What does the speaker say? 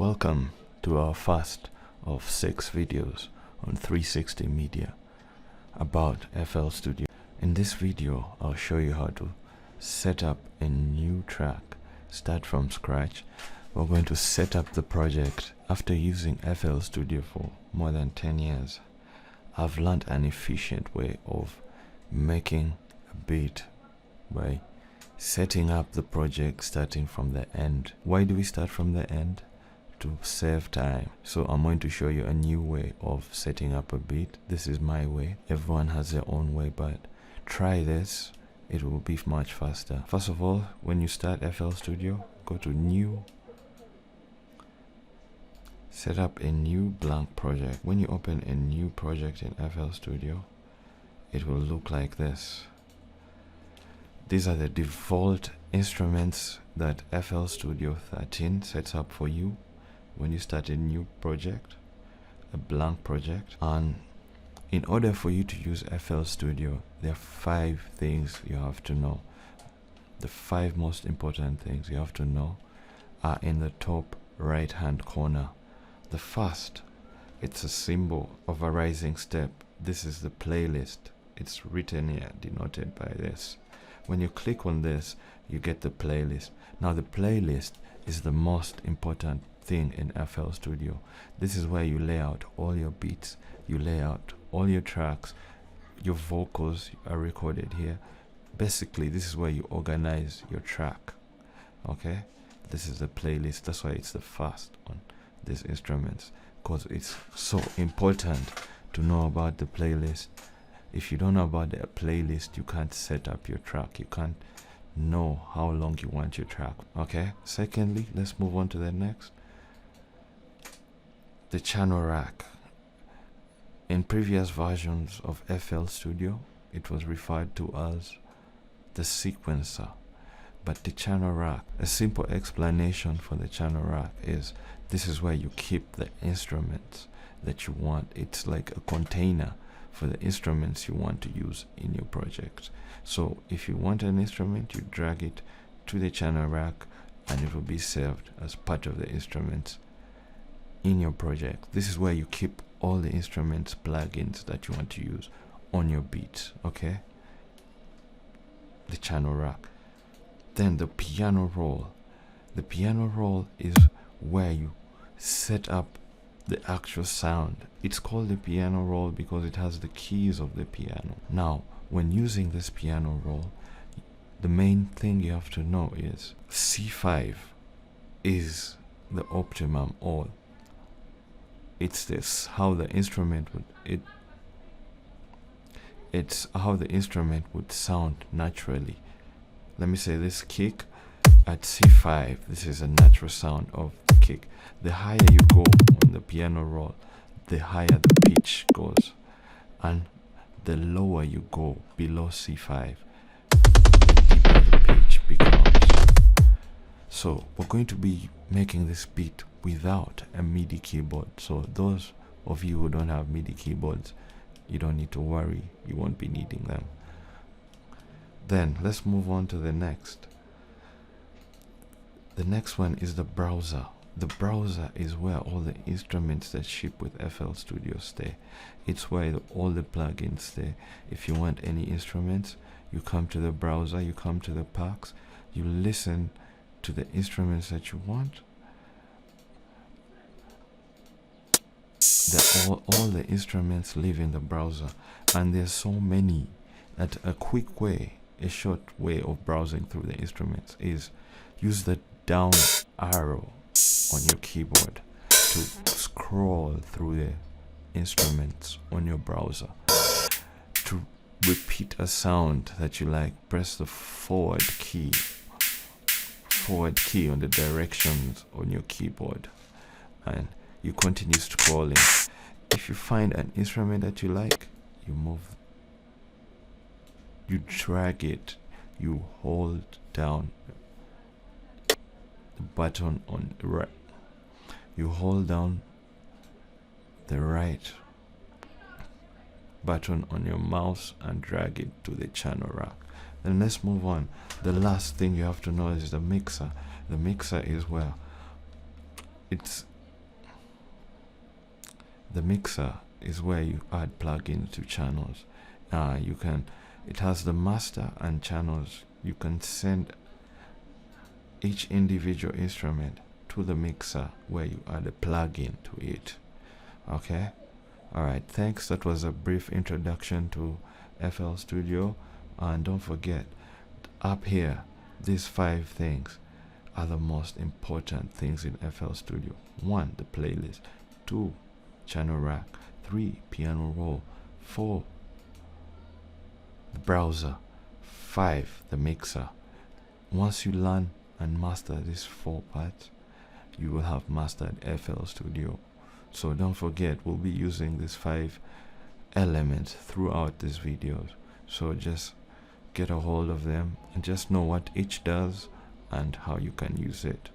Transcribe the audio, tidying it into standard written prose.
Welcome to our first of 6 videos on 360 Media about FL Studio. In this video, I'll show you how to set up a new track, start from scratch. We're going to set up the project. After using FL Studio for more than 10 years, I've learned an efficient way of making a beat by setting up the project starting from the end. Why do we start from the end? To save time. So I'm going to show you a new way of setting up a beat. This is my way. Everyone has their own way, but try this. It will be much faster. First of all, when you start FL Studio, go to New, set up a new blank project. When you open a new project in FL Studio, it will look like this. These are the default instruments that FL Studio 13 sets up for you when you start a new project, a blank project. And in order for you to use FL Studio, there are 5 things you have to know. The 5 most important things you have to know are in the top right hand corner. The first, it's a symbol of a rising step. This is the playlist. It's written here, denoted by this. When you click on this, you get the playlist. Now the playlist is the most important thing in FL Studio. This is where you lay out all your beats, you lay out all your tracks, your vocals are recorded here. Basically, this is where you organize your track. Okay, this is the playlist. That's why it's the first on these instruments, because it's so important to know about the playlist. If you don't know about the playlist, you can't set up your track. You can't know how long you want your track. Okay, secondly, let's move on to the next. The channel rack. In previous versions of FL Studio, it was referred to as the sequencer. But the channel rack, a simple explanation for the channel rack is this is where you keep the instruments that you want. It's like a container for the instruments you want to use in your project. So if you want an instrument, you drag it to the channel rack and it will be saved as part of the instruments in your project. This is where you keep all the instruments, plugins that you want to use on your beats. Okay, the channel rack. Then the piano roll. The piano roll is where you set up the actual sound. It's called the piano roll because it has the keys of the piano. Now, when using this piano roll, the main thing you have to know is C5 is the optimum, or it's this how the instrument would it's how the instrument would sound naturally. Let me say this kick at C5, this is a natural sound of the kick. The higher you go on the piano roll, the higher the pitch goes, and the lower you go below C5, the deeper the pitch becomes. So we're going to be making this beat without a MIDI keyboard. So those of you who don't have MIDI keyboards, you don't need to worry, you won't be needing them. Then let's move on to the next. The next one is the browser. The browser is where all the instruments that ship with FL Studio stay. It's where all the plugins stay. If you want any instruments, you come to the browser, you come to the packs, you listen to the instruments that you want. All the instruments live in the browser, and there's so many that a quick way, a short way of browsing through the instruments is use the down arrow on your keyboard to scroll through the instruments on your browser. To repeat a sound that you like, press the forward key on the directions on your keyboard, and you continue scrolling. If you find an instrument that you like, you move, you drag it, you hold down the button on the right, you hold down the right button on your mouse and drag it to the channel rack. Then let's move on. The last thing you have to know is the mixer. The mixer is where it's The mixer is where you add plugins to channels. It has the master and channels. You can send each individual instrument to the mixer where you add a plugin to it. Okay? Alright, thanks. That was a brief introduction to FL Studio. And don't forget, up here, these 5 things are the most important things in FL Studio. 1, the playlist. 2, channel rack. 3, piano roll. 4, the browser. 5, the mixer. Once you learn and master these 4 parts, you will have mastered FL Studio. So don't forget, we'll be using these 5 elements throughout these videos. So just get a hold of them and just know what each does and how you can use it.